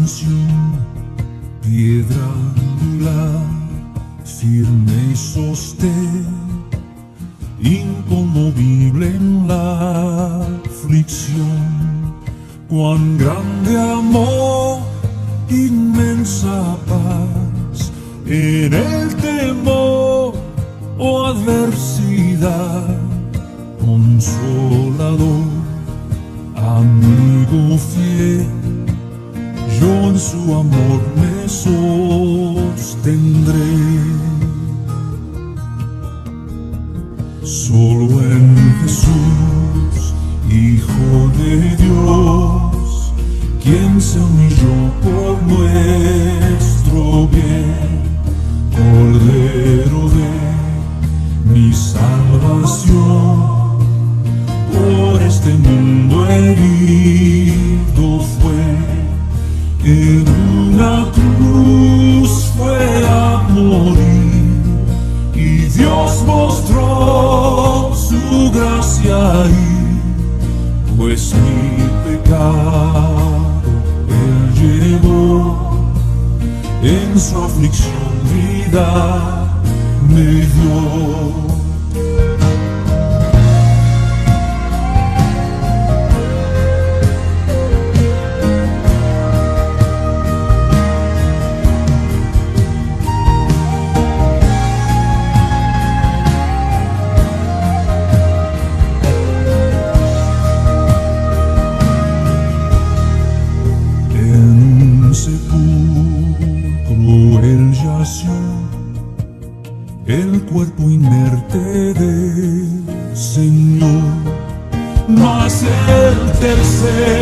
canción, piedra angular, firme y sostén, inconmovible en la aflicción. Cuán grande amor, inmensa paz, en el temor o adversidad, consolador, amigo fiel, yo en su amor me sostendré. Solo en Jesús, Hijo de Dios, quien se humilló por nuestro bien, Cordero de mi salvación, por este mundo herido fue, en una cruz fue a morir, y Dios mostró su gracia ahí, pues mi pecado Él llevó, en su aflicción vida me dio. Sepulcro él yació, el cuerpo inerte del Señor, mas el tercer